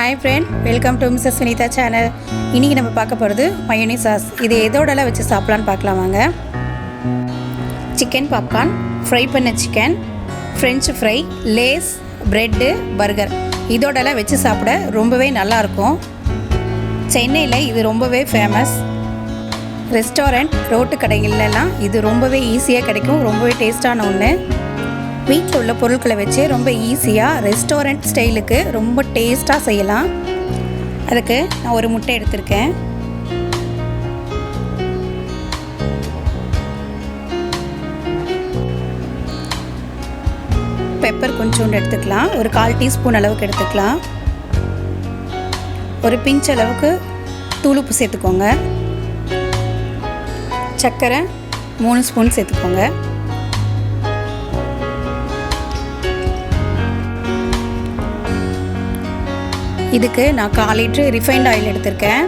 Hi friend, welcome to Mrs.vinitha channel. இன்னைக்கு நம்ம பார்க்க போறது mayonnaise sauce. இது எதோடலாம் வச்சு சாப்பிடலாம்னு பார்க்கலாம் வாங்க. சிக்கன் பாப்கார்ன், ஃப்ரை பண்ண chicken, French fry, Lay's, bread, burger இதோடலாம் வச்சு சாப்பிட ரொம்பவே நல்லா இருக்கும். சென்னையில் இது ரொம்பவே ஃபேமஸ். ரெஸ்டாரண்ட், ரோட்டு கடைகளெல்லாம் இது ரொம்பவே ஈஸியாக கிடைக்கும். ரொம்பவே டேஸ்டான ஒன்று. வீட்டில் உள்ள பொருட்களை வச்சு ரொம்ப ஈஸியாக ரெஸ்டாரண்ட் ஸ்டைலுக்கு ரொம்ப டேஸ்ட்டாக செய்யலாம். அதுக்கு நான் ஒரு முட்டை எடுத்திருக்கேன். பெப்பர் கொஞ்சோண்டு எடுத்துக்கலாம். ஒரு 1/4 டீஸ்பூன் அளவுக்கு எடுத்துக்கலாம். ஒரு பிஞ்ச் அளவுக்கு தூளுப்பு சேர்த்துக்கோங்க. சர்க்கரை 3 ஸ்பூன் சேர்த்துக்கோங்க. இதுக்கு நான் 1/4 லிட்டர் ரிஃபைண்ட் ஆயில் எடுத்திருக்கேன்.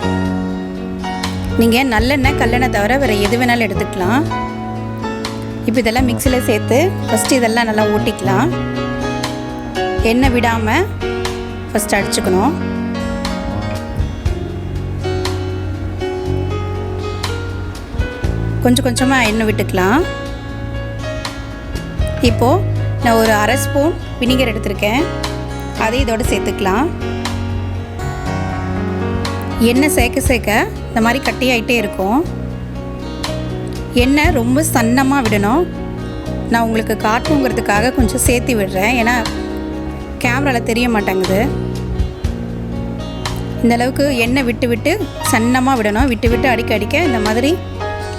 நீங்கள் நல்லெண்ணெய் கல்லெண்ணெய் தவிர வேறு எது வேணாலும் எடுத்துக்கலாம். இப்போ இதெல்லாம் மிக்சியில் சேர்த்து ஃபஸ்ட்டு இதெல்லாம் நல்லா ஊட்டிக்கலாம். எண்ணெய் விடாமல் ஃபஸ்ட்டு அடிச்சுக்கணும். கொஞ்சம் கொஞ்சமாக எண்ணெய் விட்டுக்கலாம். இப்போது நான் ஒரு 1/2 ஸ்பூன் வினிகர் எடுத்திருக்கேன். அதை இதோடு சேர்த்துக்கலாம். எண்ணெய் சேர்க்க இந்த மாதிரி கட்டியாகிட்டே இருக்கும். எண்ணெய் ரொம்ப சன்னமாக விடணும். நான் உங்களுக்கு காட்டணுங்கிறதுக்காக கொஞ்சம் சேர்த்து விடுறேன். ஏன்னா கேமராவில் தெரிய மாட்டேங்குது. இந்தளவுக்கு எண்ணெய் விட்டு விட்டு சன்னமாக விடணும். விட்டு விட்டு அடிக்க இந்த மாதிரி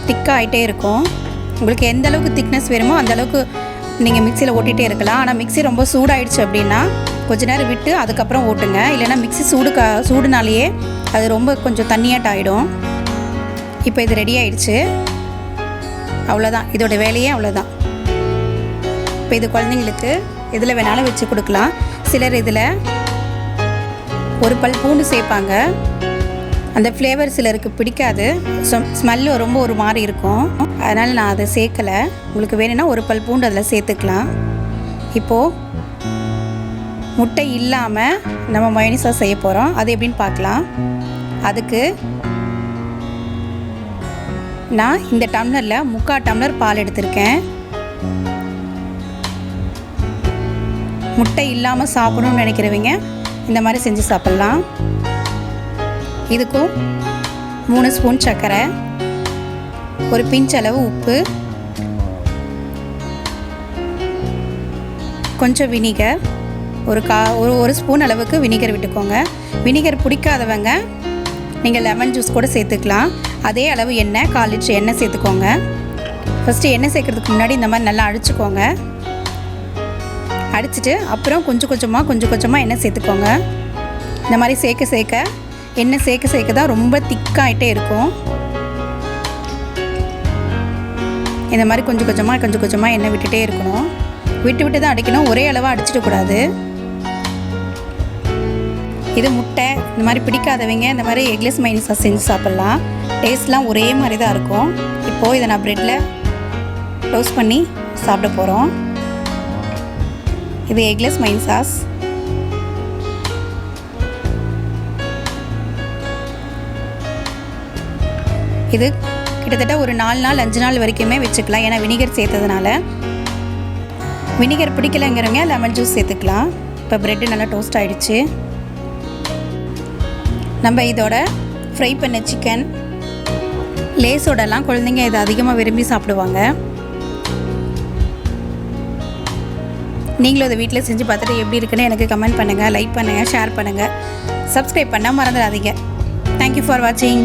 திக்காக ஆகிட்டே இருக்கும். உங்களுக்கு எந்த அளவுக்கு திக்னஸ் வேணுமோ அந்தளவுக்கு நீங்கள் மிக்சியில் ஓட்டிகிட்டே இருக்கலாம். ஆனால் மிக்சி ரொம்ப சூடாயிடுச்சு அப்படின்னா கொஞ்ச நேரம் விட்டு அதுக்கப்புறம் ஓட்டுங்க. இல்லைனா மிக்சி சூடுனாலேயே அது ரொம்ப கொஞ்சம் தண்ணியாட்ட ஆகிடும். இப்போ இது ரெடி ஆகிடுச்சு. அவ்வளோதான், இதோட வேலையே அவ்வளோதான். இப்போ இது குழந்தைங்களுக்கு இதில் வேணாலும் வச்சு கொடுக்கலாம். சிலர் இதில் ஒரு பல் பூண்டு சேர்ப்பாங்க. அந்த ஃப்ளேவர் சிலருக்கு பிடிக்காது. ஸ்மெல்லு ரொம்ப ஒரு மாதிரி இருக்கும். அதனால் நான் அதை சேர்க்கலை. உங்களுக்கு வேணும்னா ஒரு பல் பூண்டு அதில் சேர்த்துக்கலாம். இப்போது முட்டை இல்லாமல் நம்ம mayonnaise sauce செய்ய போகிறோம். அது எப்படின்னு பார்க்கலாம். அதுக்கு நான் இந்த டம்ளரில் 3/4 டம்ளர் பால் எடுத்திருக்கேன். முட்டை இல்லாமல் சாப்பிடணும்னு நினைக்கிறவங்க இந்த மாதிரி செஞ்சு சாப்பிட்லாம். இதுக்கும் 3 ஸ்பூன் சர்க்கரை, ஒரு பிஞ்ச் அளவு உப்பு, கொஞ்சம் வினிகர், ஒரு ஸ்பூன் அளவுக்கு வினிகர் விட்டுக்கோங்க. வினிகர் பிடிக்காதவங்க நீங்கள் லெமன் ஜூஸ் கூட சேர்த்துக்கலாம். அதே அளவு எண்ணெய், 1/4 லிட்டர் எண்ணெய் சேர்த்துக்கோங்க. ஃபஸ்ட்டு எண்ணெய் சேர்க்குறதுக்கு முன்னாடி இந்த மாதிரி நல்லா அடிச்சுக்கோங்க. அடிச்சுட்டு அப்புறம் கொஞ்சம் கொஞ்சமாக எண்ணெய் சேர்த்துக்கோங்க. இந்த மாதிரி சேர்க்க எண்ணெய் சேர்க்க தான் ரொம்ப திக்காகிட்டே இருக்கும். இந்த மாதிரி கொஞ்சம் கொஞ்சமாக எண்ணெய் விட்டுட்டே இருக்கணும். விட்டு தான் அடிக்கணும். ஒரே அளவாக அடிச்சிடக்கூடாது. இது முட்டை இந்த மாதிரி பிடிக்காதவங்க இந்த மாதிரி எக்லெஸ் mayonnaise sauce செஞ்சு சாப்பிட்லாம். டேஸ்ட்லாம் ஒரே மாதிரி தான் இருக்கும். இப்போது இதை நான் ப்ரெட்டில் டோஸ்ட் பண்ணி சாப்பிட போகிறோம். இது எக்லெஸ் mayonnaise sauce. இது கிட்டத்தட்ட ஒரு 4 நாள் 5 நாள் வரைக்குமே வச்சுக்கலாம். ஏன்னா வினிகர் சேர்த்ததுனால. வினிகர் பிடிக்கலைங்கிறவங்க லெமன் ஜூஸ் சேர்த்துக்கலாம். இப்போ ப்ரெட்டு நல்லா டோஸ்ட் ஆகிடுச்சு. நம்ம இதோட ஃப்ரை பண்ண சிக்கன், லேஸோடலாம் குழந்தைங்க இதை அதிகமாக விரும்பி சாப்பிடுவாங்க. நீங்களும் அதை வீட்டில் செஞ்சு பார்த்துட்டு எப்படி இருக்குன்னு எனக்கு கமெண்ட் பண்ணுங்கள், லைக் பண்ணுங்கள், ஷேர் பண்ணுங்கள், சப்ஸ்கிரைப் பண்ண மறந்துடாதீங்க. தேங்க்யூ ஃபார் வாட்சிங்.